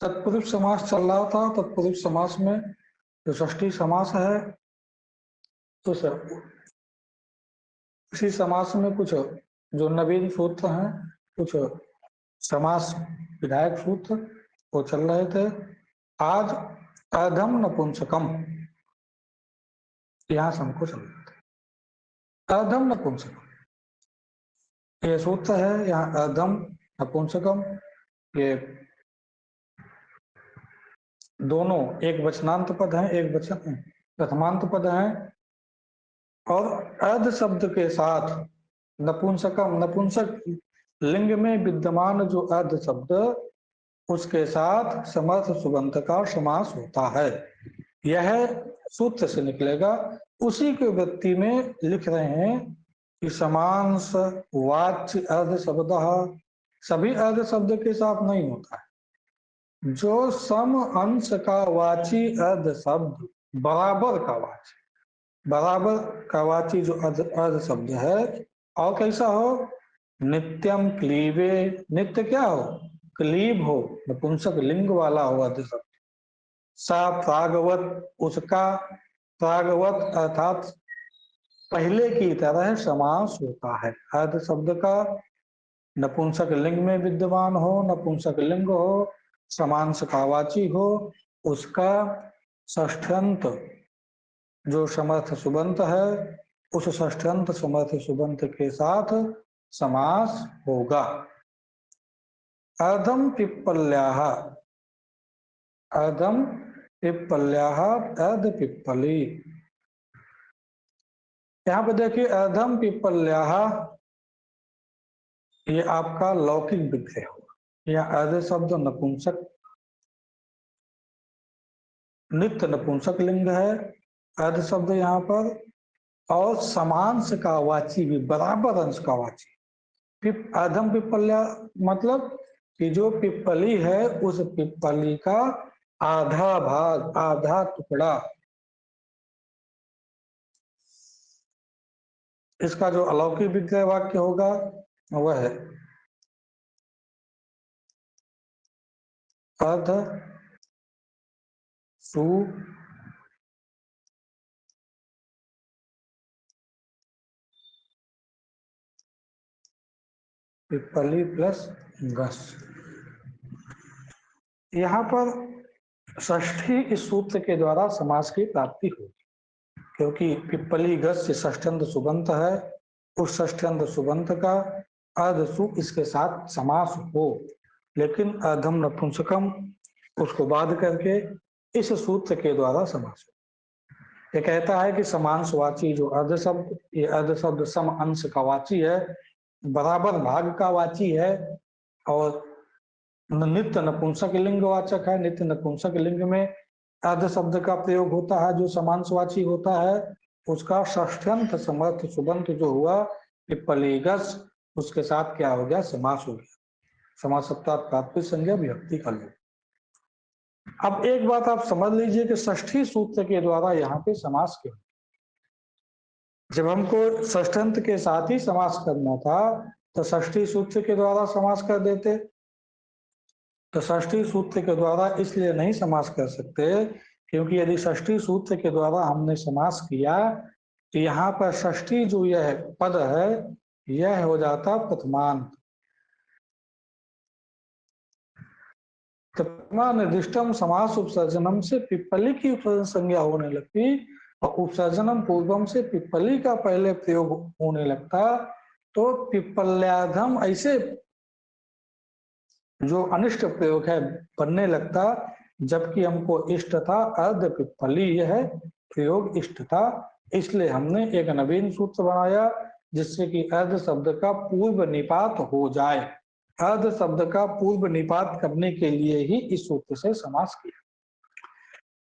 तत्पुरुष समास चल रहा था। तत्पुरुष समास में जो षष्ठी समास है, तो इसी समास में कुछ जो नवीन सूत्र हैं, कुछ समास विधायक सूत्र वो चल रहे थे। आज अर्धम नपुंसकम, यहां से हमको चल रहे थे। अर्धम नपुंसकम ये सूत्र है। यहाँ अर्धम नपुंसकम ये दोनों एक वचनांत पद हैं, एक वचन प्रथमांत पद हैं। और अर्ध शब्द के साथ नपुंसकम, नपुंसक लिंग में विद्यमान जो अर्ध शब्द, उसके साथ समर्थ सुबंत का समास होता है। यह सूत्र से निकलेगा। उसी के वृत्ति में लिख रहे हैं कि समांस वाच्य अर्ध शब्द सभी अर्ध शब्द के साथ नहीं होता है। जो सम अंश का वाची अर्ध शब्द, बराबर का वाची, बराबर का वाची जो अर्ध शब्द है, और कैसा हो, नित्यम क्लीबे, नित्य क्या हो, क्लीब हो, नपुंसक लिंग वाला हो अर्ध शब्द। सा प्रागवत, उसका, प्रागवत अर्थात पहले की तरह समास होता है। अर्ध शब्द का नपुंसक लिंग में विद्यमान हो, नपुंसक लिंग हो, समांस का वाची हो, उसका षष्ठ्यंत जो समर्थ सुबंत है, उस षष्ठ्यंत समर्थ सुबंत के साथ समास होगा। अर्धम पिप्पल्याः, अर्धम पिप्पल्याः, अर्ध पिप्पली। यहाँ पे देखिए अर्धम पिप्पल्याः, ये आपका लौकिक विग्रह होगा। यह अर्ध शब्द नपुंसक, नित्य नपुंसक लिंग है अर्ध शब्द यहाँ पर, और समांस का वाची भी, बराबर अंश का वाची। अर्धम पिप्पल्या मतलब कि जो पिप्पली है, उस पिप्पली का आधा भाग, आधा टुकड़ा, इसका जो अलौकिक विग्रह वाक्य होगा वह है अर्ध सु पिप्पली प्लस गस। यहाँ पर षष्ठी इस सूत्र के द्वारा समास की प्राप्ति होगी, क्योंकि पिप्पली गस से षष्ठ्यंत सुबंत है। उस षष्ठ्यंत सुबंत का अर्ध सु इसके साथ समास हो, लेकिन अर्धम नपुंसकम उसको बाध करके इस सूत्र के द्वारा समास हो। ये कहता है कि समांसवाची जो अर्ध शब्द, ये अर्ध शब्द सम अंश का वाची है, बराबर भाग का वाची है, और नित्य नपुंसक लिंग वाचक है। नित्य नपुंसक लिंग में अर्ध शब्द का प्रयोग होता है जो समांसवाची होता है। उसका षष्ठ्यंत समर्थ सुबंत जो हुआ पिप्पलीगस, उसके साथ क्या हो गया, समास हो गया। समासत्ता प्राप्ति संज्ञा विभक्ति का लोग। अब एक बात आप समझ लीजिए कि षष्ठी सूत्र के द्वारा यहाँ पे समास क्यों। जब हमको षष्ठ्यंत के साथ ही समास करना था तो षष्ठी सूत्र के द्वारा समास कर देते। तो षष्ठी सूत्र के द्वारा इसलिए नहीं समास कर सकते क्योंकि यदि षष्ठी सूत्र के द्वारा हमने समास किया तो यहाँ पर षष्ठी जो यह पद है, यह हो जाता प्रथमांत। निर्दिष्टम समास उपसर्जनम से पिप्पली की उपसर्जन संज्ञा होने लगती, और उपसर्जनम पूर्वम से पिप्पली का पहले प्रयोग होने लगता, तो पिप्पल्याधम ऐसे जो अनिष्ट प्रयोग है बनने लगता, जबकि हमको इष्ट था अर्ध पिप्पली, यह प्रयोग इष्ट था। इसलिए हमने एक नवीन सूत्र बनाया जिससे कि अर्ध शब्द का पूर्व निपात हो जाए। अर्ध शब्द का पूर्व निपात करने के लिए ही इस सूत्र से समास किया।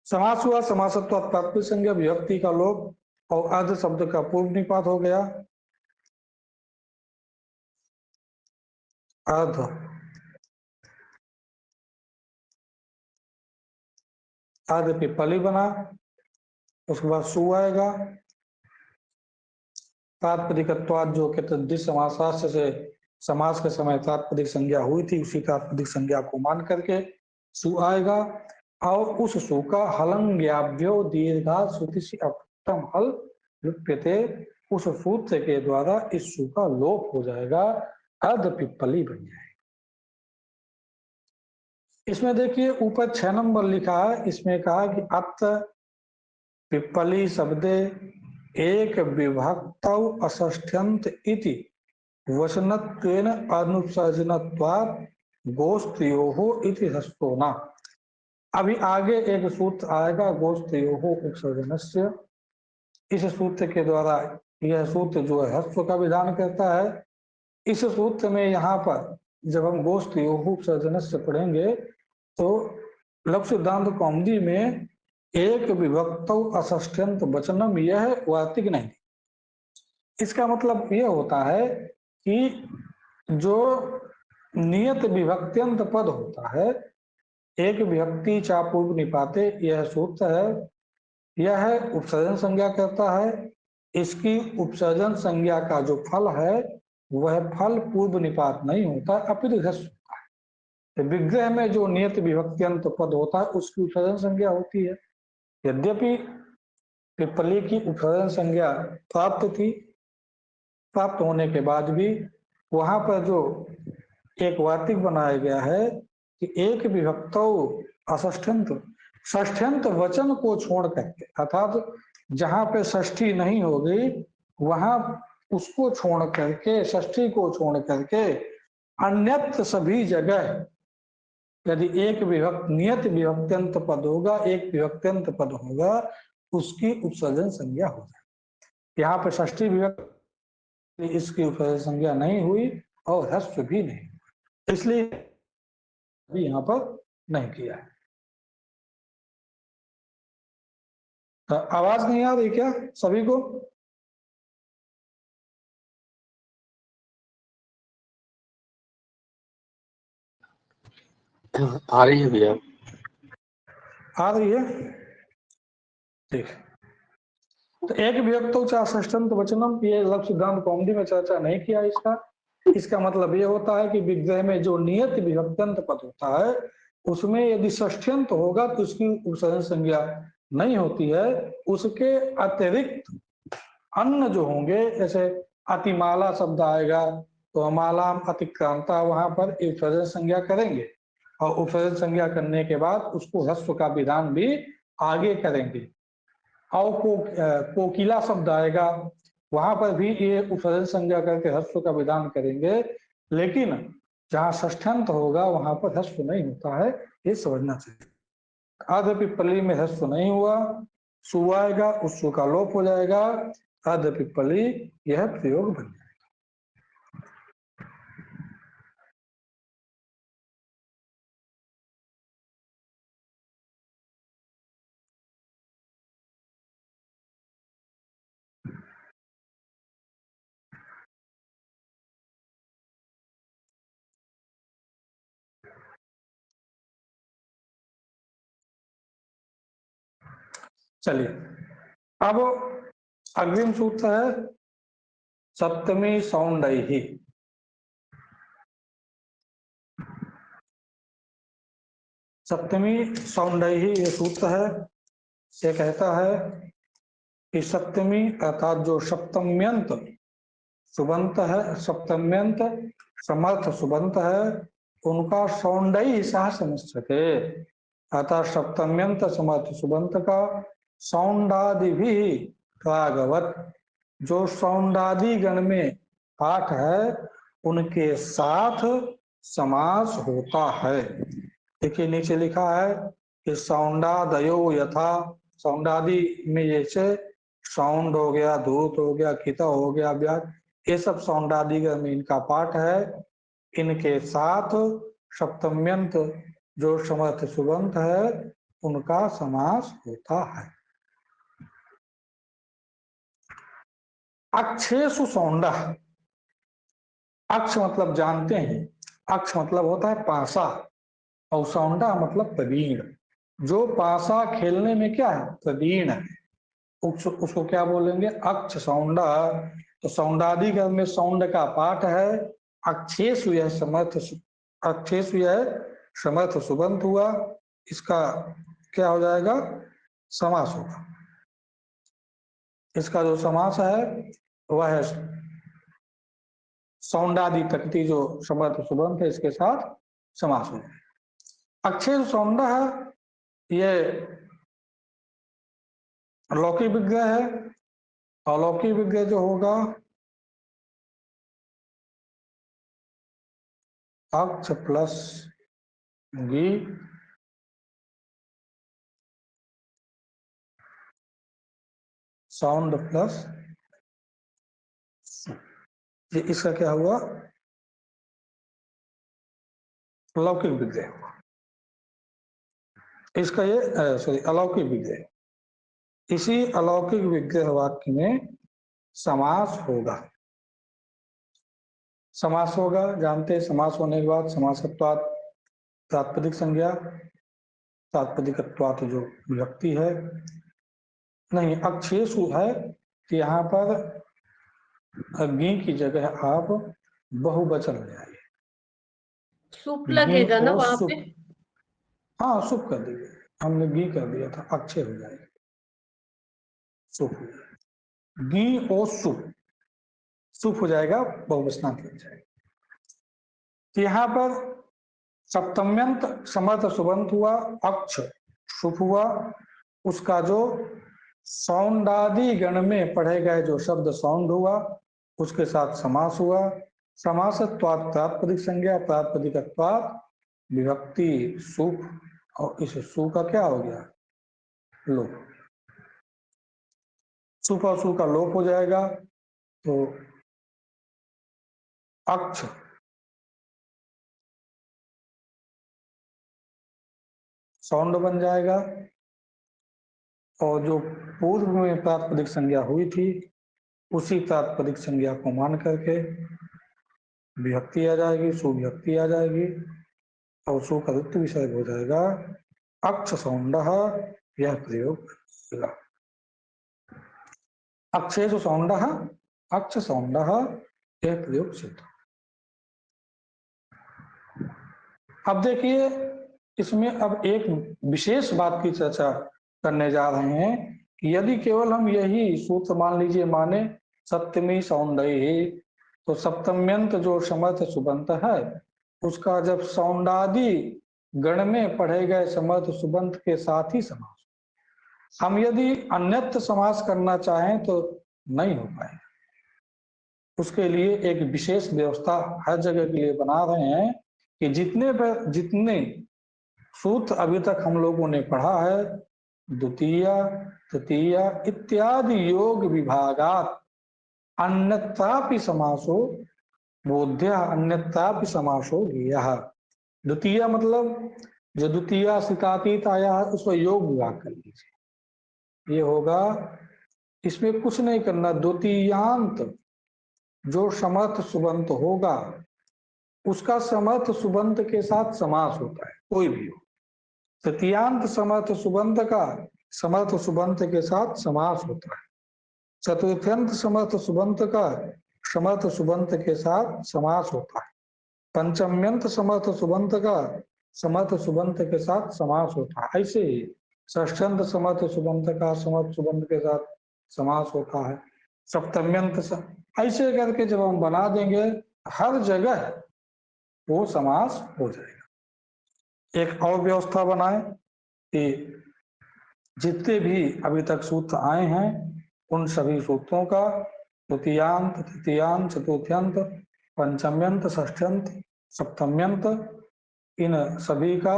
समास हुआ समासत्व प्राप्ति संज्ञा विभक्ति का लोप, और अर्ध शब्द का पूर्व निपात हो गया। अर्ध अर्ध पिप्पली बना, उसके बाद सु आएगा। तात्पदिकत्वाद जो कहते समासास्य से समास के समय तात्पदिक संज्ञा हुई थी, उसी तात्पदिक संज्ञा को मान करके सु आएगा और उस सु का हलंग्याभ्यो दीर्घा श्रुति से अपटम हल विप्यते, उस सूत्र के द्वारा इस सु का लोप हो जाएगा, अर्ध पिप्पली बन जाएगा। इसमें देखिए ऊपर 6 नंबर लिखा है, इसमें कहा कि अत पिप्पली शब्दे एक विभक्त अष्ठ्यंत इति वचनत्वेन अनुसर्जनत्वात् गोस्त्रियोः इति हस्तोना। अभी आगे एक सूत्र आएगा गोस्त्रियोः उपसर्जनस्य। इस सूत्र के द्वारा यह सूत्र जो है हस्व का विधान करता है। इस सूत्र में यहाँ पर जब हम गोस्त्रियोः उपसर्जनस्य पढ़ेंगे तो लघु सिद्धांत कौमुदी में एक विभक्त अष्ठ्यंत वचनम यह वार्तिक नहीं। इसका मतलब यह होता है कि जो नियत विभक्त्यंत पद होता है, एक विभक्ति चा पूर्व निपाते, यह सूत्र है, यह उपसर्जन संज्ञा करता है। इसकी उपसर्जन संज्ञा का जो फल है वह फल पूर्व निपात नहीं होता, अपितु ह्रस्व होता है। विग्रह में जो नियत विभक्त्यंत पद होता है उसकी उपसर्जन संज्ञा होती है। यद्यपि पिप्पली की उपसर्जन संज्ञा प्राप्त थी, प्राप्त होने के बाद भी वहां पर जो एक वार्तिक बनाया गया है कि एक विभक्त अष्ठ्यंत, षष्ठ्यंत वचन को छोड़ करके, अर्थात जहां पे षष्ठी नहीं होगी वहां उसको छोड़ करके, षष्ठी को छोड़ करके अन्यत्र सभी जगह यदि एक विभक्त नियत विभक्त्यंत पद होगा, एक विभक्त्यंत पद होगा, उसकी उपसर्जन संज्ञा हो जाए। यहाँ पे षष्ठी विभक्त, इसकी उपसर्जन संज्ञा नहीं हुई और ह्रस्व भी नहीं, इसलिए भी यहाँ पर नहीं किया है। तो आवाज नहीं आ रही क्या सभी को? आ रही है भैया, आ रही है, ठीक। तो एक विभक्त षष्ठंत वचनम, ये लघु सिद्धांत कौमुदी में चर्चा नहीं किया इसका। इसका मतलब ये होता है कि विग्रह में जो नियत विभक्त्यंत पद होता है उसमें यदि षष्ठ्यंत होगा तो उसकी उपसर्जन संज्ञा नहीं होती है। उसके अतिरिक्त अन्य जो होंगे, जैसे अतिमाला शब्द आएगा तो माला अतिक्रांता, वहां पर उपसर्जन संज्ञा करेंगे और उपसर्जन संज्ञा करने के बाद उसको ह्रस्व का विधान भी आगे करेंगे। और कोकिला शब्द आएगा, वहां पर भी ये उपसर्जन संज्ञा करके ह्रस्व का विधान करेंगे, लेकिन जहां षष्ठ्यंत होगा वहां पर ह्रस्व नहीं होता है, ये समझना चाहिए। अर्ध पिप्पली में ह्रस्व नहीं हुआ, सु आएगा, उस सु का लोप हो जाएगा, अर्ध पिप्पली यह प्रयोग बन जाएगा। चलिए अब अग्रिम सूत्र है सप्तमी सौंडैहि। सप्तमी सौंडैहि ये सूत्र है, ये कहता है कि सप्तमी अर्थात जो सप्तम्यंत सुबंत है, सप्तम्यंत समर्थ सुबंत है, उनका सौंडई सह समस्यते, अर्थात सप्तम्यंत समर्थ सुबंत का सौंडादि भी रागवत, जो सौंडादि गण में पाठ है उनके साथ समास होता है। देखिए नीचे लिखा है कि सौंडादयो यथा, सौंडादि में जैसे सौंड हो गया, धूत हो गया, किता हो गया, व्याज, ये सब सौंडादिगण में इनका पाठ है। इनके साथ सप्तम्यंत जो समर्थ सुबंत है उनका समास होता है। अक्षेषु सौंडा, अक्ष मतलब जानते हैं, अक्ष मतलब होता है पासा और सौंडा मतलब प्रवीण। जो पासा खेलने में क्या है, प्रवीण है, उसको क्या बोलेंगे, अक्ष सौंडा। तो सौंडादिगण में सौंड का पाठ है। अक्षेषु यह समर्थ, अक्षेषु यह समर्थ सुबंत हुआ, इसका क्या हो जाएगा, समास होगा। इसका जो समास है वह है सौंडादि तकती, जो समर्थ सुबंत है इसके साथ समास हो जाएगा। अक्षय सौंड है, ये अलौकिक विग्रह है। अलौकिक विग्रह जो होगा अक्ष प्लस गी साउंड प्लस, ये इसका क्या हुआ, अलौकिक विग्रह। इसका ये सॉरी अलौकिक विग्रह, इसी अलौकिक विग्रह वाक्य में समास होगा। समास होगा, जानते हैं समास होने के बाद समासत्वात् तात्पर्यिक संज्ञा, तात्पर्यिकत्वात् जो विभक्ति है, नहीं अक्षेषु है कि यहाँ पर गी की जगह आप बहुवचन ले आइए, सुप लगेगा ना वहां पे। हाँ सुप कर दीजिए, हमने गी कर दिया था, अक्षय हो जाएगा, सुप हो जाएगा, गी और सुप, सुप हो जाएगा, बहुवचनांत लग जाएगा। यहाँ पर सप्तम्यंत समर्थ सुबंत हुआ, अक्ष शुभ हुआ, उसका जो सौंडादि गण में पढ़े गए जो शब्द सौंड हुआ उसके साथ समास हुआ। समासत्वात् प्रातिपदिक संज्ञा, प्रातिपदिकत्वात् विभक्ति सुप, और इस सु का क्या हो गया, लोप। सुप और सु का लोप हो जाएगा तो अक्ष सौंड बन जाएगा, और जो पूर्व में प्रातिपदिक संज्ञा हुई थी उसी प्रातिपदिक संज्ञा को मान करके विभक्ति आ जाएगी, सुविभक्ति आ जाएगी, और सु का द्वितीय विसर्ग हो जाएगा अक्ष सौंड, यह प्रयोग होगा। अक्षेषु सौंड अक्ष सौंड, यह प्रयोग सिद्ध। अब देखिए इसमें अब एक विशेष बात की चर्चा करने जा रहे हैं कि यदि केवल हम यही सूत्र मान लीजिए माने सप्तमी सौंदर्य, तो सप्तम्यंत जो समर्थ सुबंत है उसका जब सौंडादि गण में पढ़े गए समर्थ सुबंत के साथ ही समास, हम यदि अन्यत्र समास करना चाहें तो नहीं हो पाए। उसके लिए एक विशेष व्यवस्था हर जगह के लिए बना रहे हैं कि जितने सूत्र अभी तक हम लोगों ने पढ़ा है, द्वितीय तृतीय इत्यादि योग विभागात अन्यत्रापि समासो बोध्य, अन्यत्रापि समासो ज्ञेयः। द्वितीय मतलब जो द्वितीय सिकातीत आया है उसको योग विभाग कर लीजिए, ये होगा, इसमें कुछ नहीं करना, द्वितीयांत जो समर्थ सुबंत होगा उसका समर्थ सुबंत के साथ समास होता है, कोई भी हो। तृतीयांत समर्थ सुबंत का समर्थ सुबंत के साथ समास होता है। चतुर्थ्यंत समर्थ सुबंत का समर्थ सुबंत के साथ समास होता है। पंचम्यंत समर्थ सुबंत का समर्थ सुबंत के साथ समास होता है। ऐसे ही षष्ठ्यंत समर्थ सुबंत का समर्थ सुबंत के साथ समास होता है। सप्तम्यंत ऐसे करके जब हम बना देंगे हर जगह वो समास हो जाएगा। एक और व्यवस्था बनाए कि जितने भी अभी तक सूत्र आए हैं उन सभी सूत्रों का तृतीयांत तृतीयांत चतुर्थ्यंत पंचम्यंत षष्ठ्यंत सप्तम्यंत इन सभी का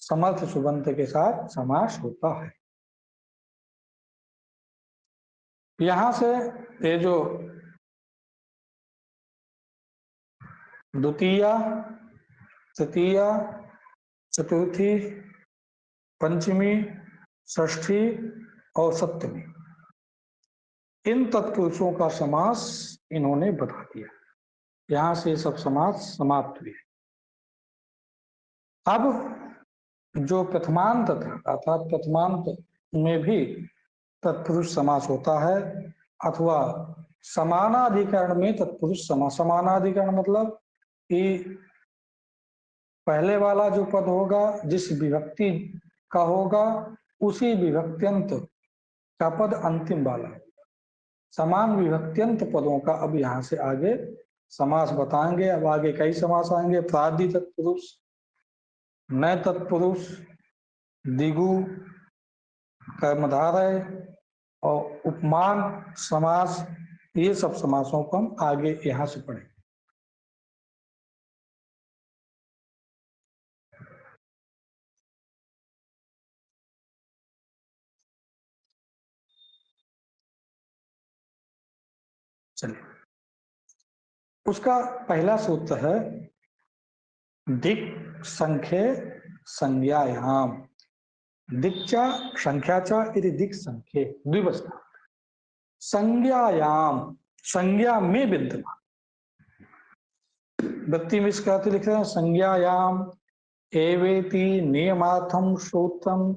समर्थ सुबंत के साथ समास होता है। यहां से ये जो द्वितीय तृतीय चतुर्थी पंचमी षष्ठी और सप्तमी इन तत्पुरुषों का समास इन्होंने बता दिया। यहां से सब समास समाप्त हुए। अब जो प्रथमांत था अर्थात प्रथमांत में भी तत्पुरुष समास होता है अथवा समानाधिकरण में तत्पुरुष समास। समानाधिकरण मतलब कि पहले वाला जो पद होगा जिस विभक्ति का होगा उसी विभक्त्यंत का पद अंतिम वाला होगा। समान विभक्त्यंत पदों का अब यहाँ से आगे समास बताएंगे। अब आगे कई समास आएंगे, प्रादि तत्पुरुष, नए तत्पुरुष, दिगु, कर्मधारय और उपमान समास, ये सब समासों को हम आगे यहाँ से पढ़ेंगे। चलिए, उसका पहला सूत्र है दिक् संख्ये संज्ञायाम। दिक्चा संख्याचा इति दिक् संख्ये द्विवचन। संज्ञायाम, संज्ञा में विद्यमान। व्यक्ति में इसका अर्थ लिख रहे हैं संज्ञायाम एवेति नियमार्थम सूत्रम।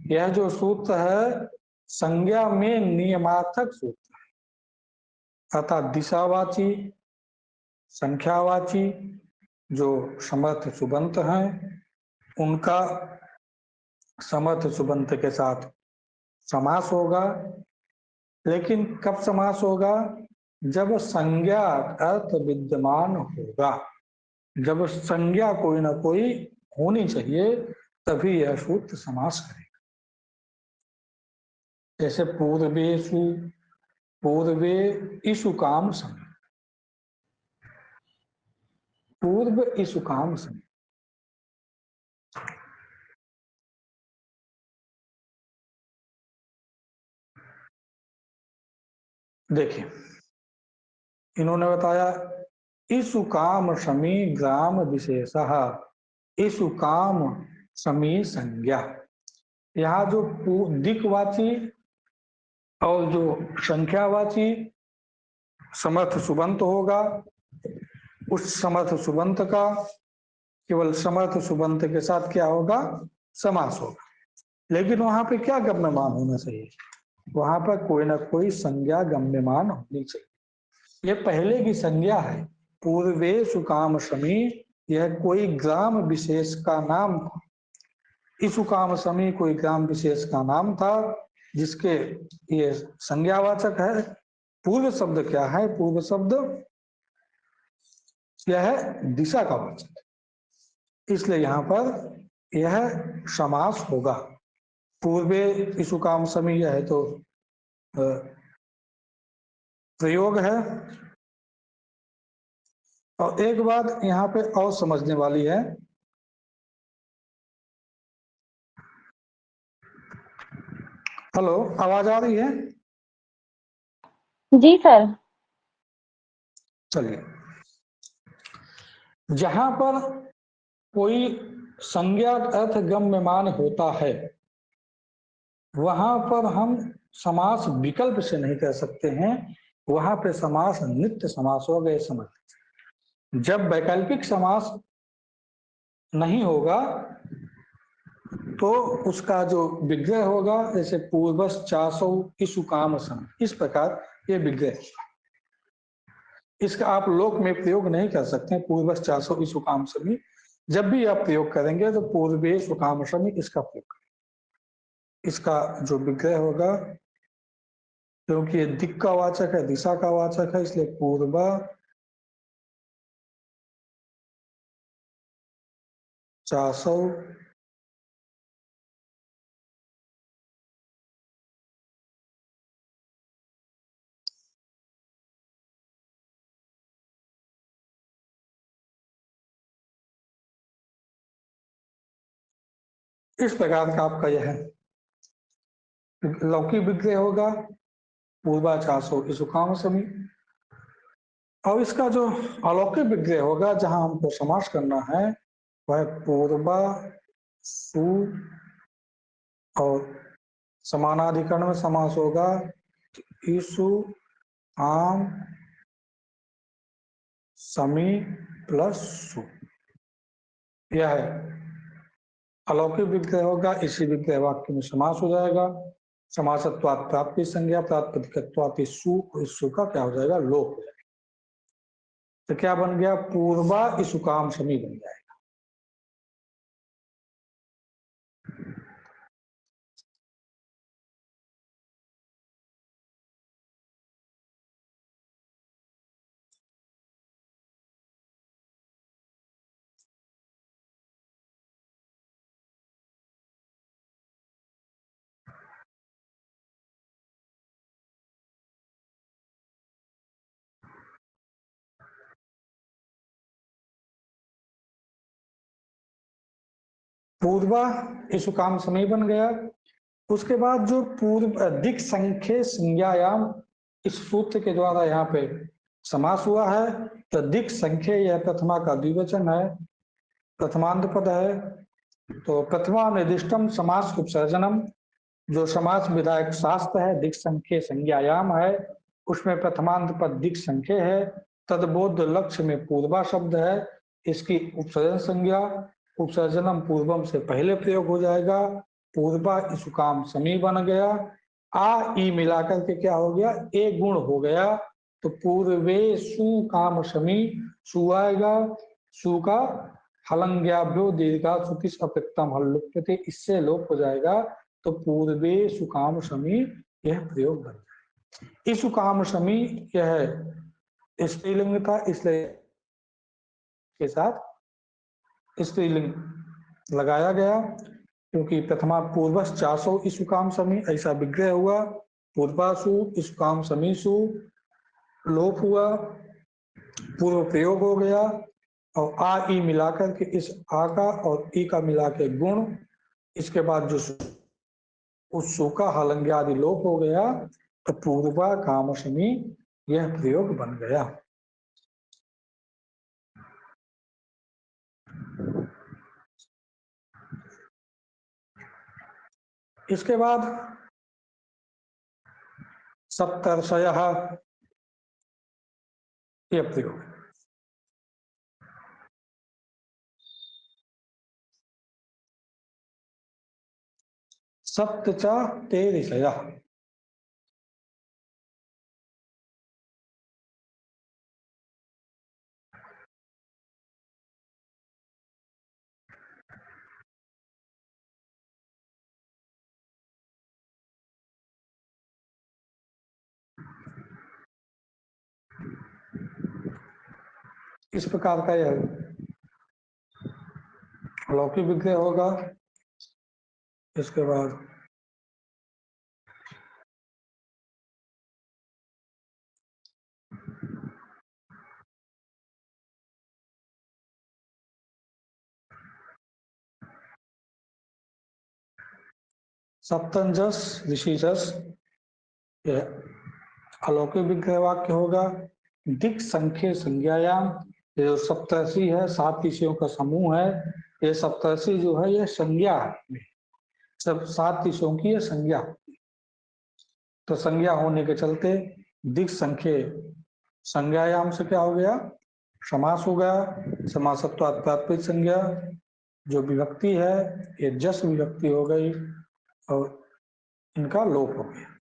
यह जो सूत्र है संज्ञा में नियमार्थक सूत्र है, अर्थात दिशावाची, संख्यावाची जो समर्थ सुबंत हैं उनका समर्थ सुबंत के साथ समास होगा। लेकिन कब समास होगा? जब संज्ञा अर्थ विद्यमान होगा, जब संज्ञा कोई ना कोई होनी चाहिए तभी यह सूत्र समास करेगा। जैसे पूर्वेषु, पूर्वे इषु काम समय, पूर्व इषु काम समय। देखिए, इन्होंने बताया इषु काम समी ग्राम विशेषः, इषु काम समी संज्ञा। यहाँ जो दिक्वाची और जो संख्यावाची समर्थ सुबंत होगा, उस समर्थ सुबंत का केवल समर्थ सुबंत के साथ क्या होगा? समास होगा। लेकिन वहां पे क्या गम्यमान होना चाहिए? वहां पर कोई ना कोई संज्ञा गम्यमान होनी चाहिए। यह पहले की संज्ञा है, पूर्वेषु काम समी, यह कोई ग्राम विशेष का नाम था। इषु काम समी कोई ग्राम विशेष का नाम था जिसके ये संज्ञावाचक है। पूर्व शब्द क्या है? पूर्व शब्द यह है दिशा का वाचक, इसलिए यहां पर यह समास होगा। पूर्वे इषु काम समी, यह है तो प्रयोग है। और एक बात यहाँ पे और समझने वाली है, हेलो आवाज आ रही है? जी सर। चलिए, जहां पर कोई संज्ञा अर्थ गम्यमान होता है वहां पर हम समास विकल्प से नहीं कर सकते हैं, वहां पे समास नित्य समास हो गए समझ। जब वैकल्पिक समास नहीं होगा तो उसका जो विग्रह होगा, जैसे पूर्वस चासौ इषु काम सम, इस प्रकार ये विग्रह, इसका आप लोक में प्रयोग नहीं कर सकते। पूर्वस चासौ इषु काम समी, जब भी आप प्रयोग करेंगे तो पूर्वेषु काम समी इसका प्रयोग करें। इसका जो विग्रह होगा, क्योंकि ये दिक् का वाचक है, दिशा का वाचक है, इसलिए पूर्व चासौ इस प्रकार का आपका यह लौकिक विग्रह होगा, पूर्वाचासो इषु काम समी। और इसका जो अलौकिक विग्रह होगा जहां हमको समास करना है वह पूर्वा सु और समानाधिकरण में समास होगा इषु आम समी प्लस सु। यह है अलौकिक विग्रह होगा, इसी विग्रह वाक्य में समास हो जाएगा। समासत्वात् प्राप्ति संज्ञा, प्रातिपदिकत्वात् इषु, इषु का क्या हो जाएगा? लोप हो जाएगा। तो क्या बन गया? पूर्वा इषु काम समी बन जाएगा। पूर्वा इसुकाम समी बन गया। उसके बाद जो पूर्व दिक् संख्ये संज्ञायाम, इस सूत्र के द्वारा यहाँ पे समास हुआ है। तो दिक् संख्ये यह प्रथमा का द्विवचन है, प्रथमांत पद है। तो प्रथमा निर्दिष्टम समास उपसर्जनम, जो समास विधायक शास्त्र है दिक् संख्ये संज्ञायाम है, उसमें प्रथमांत पद दिक् संख्ये है। तदबोध लक्ष्य में पूर्वा शब्द है, इसकी उपसर्जन संज्ञा उपसर्जनम पूर्वम से पहले प्रयोग हो जाएगा। पूर्वा इसुकाम समी बन गया। आ ई मिलाकर के क्या हो गया, ए गुण हो गया। तो पूर्वे सु काम समी, सु आएगा, सु का हलंग्याभ्यो दीर्घा सुतिस अपिक्तम हल्लुप्यते, इससे लोप हो जाएगा। तो पूर्वे सुकाम समी यह प्रयोग बन जाएगा। इसुकाम समी यह स्त्रीलिंग था, इसलिए के साथ स्त्रीलिंग लगाया गया, क्योंकि प्रथमा पूर्वस 400 इसुकाम समी ऐसा विग्रह हुआ। पूर्वासु इसुकाम समीसु लोप हुआ, पूर्व प्रयोग हो गया। और आ ई मिलाकर के इस आ का और ई का मिला के गुण, इसके बाद जो उस सु का हलंग्य आदि लोप हो गया। तो पूर्वा काम समी यह प्रयोग बन गया। इसके बाद सप्तर्षयः यह प्रयोग, सप्त च ते ऋषयः। इस प्रकार का यह अलौकिक विग्रह होगा। इसके बाद सप्तंजस ऋषिजस, यह अलौकिक विग्रह वाक्य होगा। दिक् संख्ये संज्ञायाम, ये जो सप्तर्षि है 7 ऋषियों का समूह है, ये सप्तर्षि जो है ये संज्ञा में, सब 7 ऋषियों की ये संज्ञा। तो संज्ञा होने के चलते दिक् संख्ये संज्ञायाम से क्या हो गया, समास हो गया। समासत्वात् तात्पर्य संज्ञा, जो विभक्ति है ये जस विभक्ति हो गई और इनका लोप हो गया।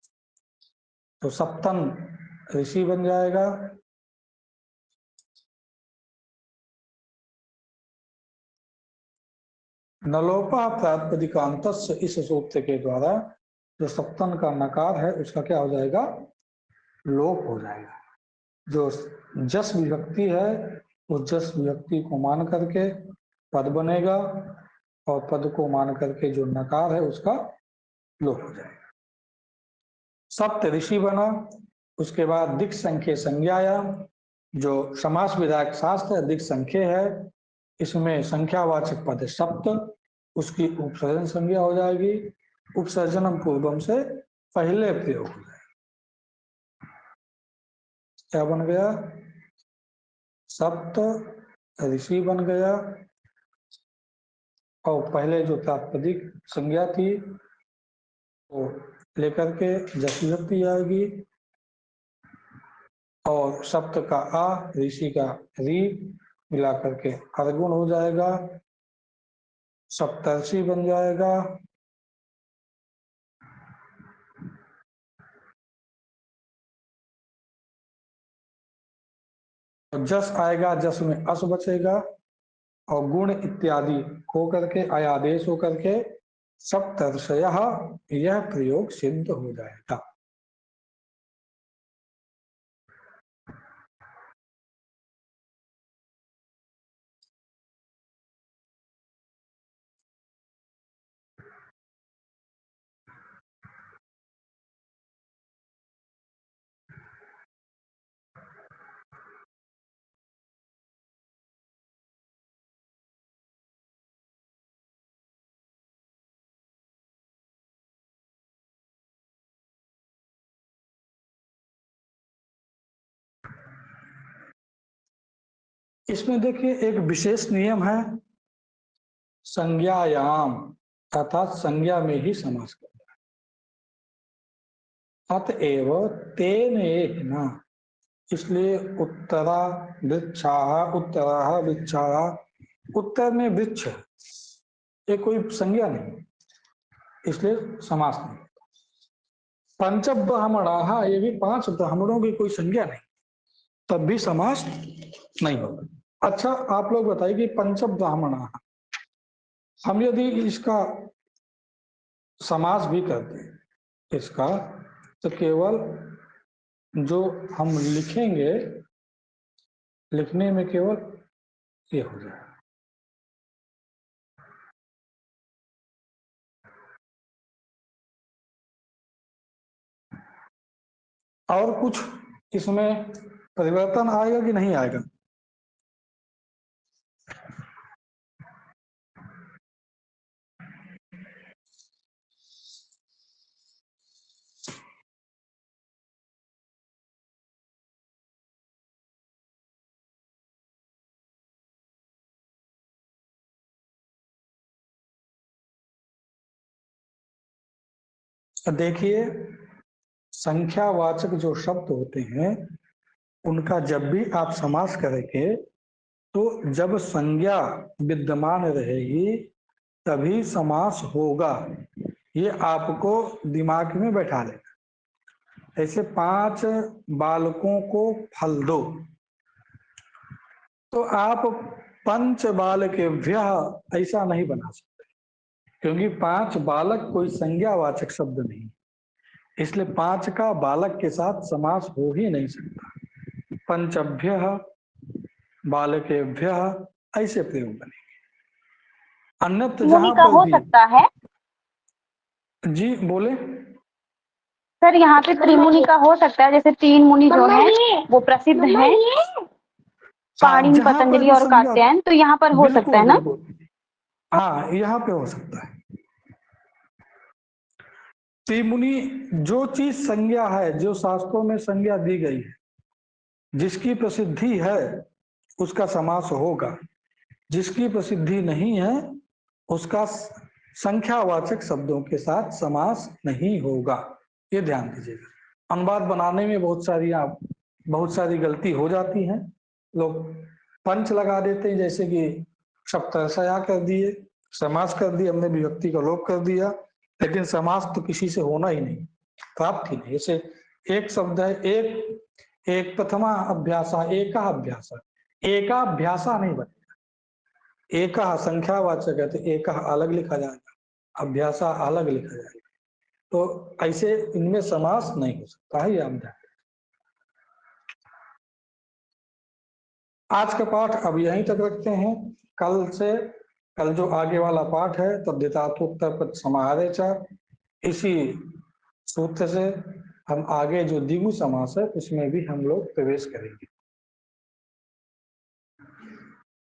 तो सप्तन ऋषि बन जाएगा। नलोपा प्रातिपदिकांत, इस सूत्र के द्वारा जो सप्तन का नकार है उसका क्या हो जाएगा, लोप हो जाएगा। जो जस विभक्ति है उस जस विभक्ति को मान करके पद बनेगा और पद को मान करके जो नकार है उसका लोप हो जाएगा। सप्त ऋषि बना। उसके बाद दिक् संख्ये संज्ञायाम, जो समास विधायक शास्त्र है दिक् संख्ये है, इसमें संख्यावाचक पद सप्त, उसकी उपसर्जन संज्ञा हो जाएगी। उपसर्जनम पूर्वम से पहले प्रयोग हो जाएगा। क्या बन गया, सप्त ऋषि बन गया और पहले जो प्रातिपदिक संज्ञा थी वो लेकर के जस विभक्ति आएगी और सप्त का आ ऋषि का री मिलाकर के अर्गुण हो जाएगा, सप्तर्षि बन जाएगा। और जस आएगा, जस में अस बचेगा और गुण इत्यादि हो करके अयादेश हो करके सप्तर्षयः यह प्रयोग सिद्ध हो जाएगा। इसमें देखिए एक विशेष नियम है, संज्ञायाम, अर्थात संज्ञा में ही समास करना है। अतएव तेन न, इसलिए उत्तरा वृक्षाः, उत्तराः वृक्षाः, उत्तर में वृक्ष है, ये कोई संज्ञा नहीं, इसलिए समास नहीं। पंच ब्राह्मणाः, ये भी 5 ब्राह्मणों की कोई संज्ञा नहीं, तब भी समास नहीं होगा। अच्छा आप लोग बताइए कि पंच ब्राह्मणाः, हम यदि इसका समास भी करते हैं इसका, तो केवल जो हम लिखेंगे, लिखने में केवल ये हो जाएगा। और कुछ इसमें परिवर्तन आएगा कि नहीं आएगा? देखिए संख्यावाचक जो शब्द होते हैं उनका जब भी आप समास करेंगे तो जब संज्ञा विद्यमान रहेगी तभी समास होगा, ये आपको दिमाग में बैठा लेना। ऐसे 5 बालकों को फल दो, तो आप पंच बालकेभ्यः ऐसा नहीं बना सकते, क्योंकि 5 बालक कोई संज्ञावाचक शब्द नहीं, इसलिए 5 का बालक के साथ समास हो ही नहीं सकता। पंचभ्यः बालकेभ्यः ऐसे प्रयोग बनेंगे। अन्यत्र जहां का पर हो भी, सकता है जी बोले सर, यहाँ पे त्रिमुनि का हो सकता है, जैसे 3 मुनि जो है वो प्रसिद्ध हैं, पाणिनि, जहां पर पतंजलि भी और संज्ञा, कात्यायन, तो यहाँ पर हो सकता है ना? हाँ यहाँ पे हो सकता है। त्रिमुनि, जो चीज संज्ञा है, जो शास्त्रों में संज्ञा दी गई है, जिसकी प्रसिद्धि है उसका समास होगा, जिसकी प्रसिद्धि नहीं है उसका संख्यावाचक शब्दों के साथ समास नहीं होगा, ये ध्यान दीजिएगा। अनुवाद बनाने में बहुत सारी गलती हो जाती है, लोग पंच लगा देते हैं, जैसे कि सप्तशया कर दिए, समास कर दिया, हमने विभक्ति का लोप कर दिया, लेकिन समास तो किसी से होना ही नहीं, प्राप्त ही नहीं। जैसे एक शब्द है, एक प्रथमा अभ्यासा, एका अभ्यासा, एका अभ्यासा नहीं बनेगा, एका संख्यावाचक है तो एका अलग लिखा जाएगा, अभ्यासा अलग लिखा जाएगा, तो ऐसे इनमें समास नहीं हो सकता है, ये हम ध्यान। आज का पाठ अब यहीं तक रखते हैं, कल जो आगे वाला पाठ है तद्धितार्थोत्तर पद समाहारे च, इसी सूत्र से हम आगे जो द्विगु समास है उसमें भी हम लोग प्रवेश करेंगे।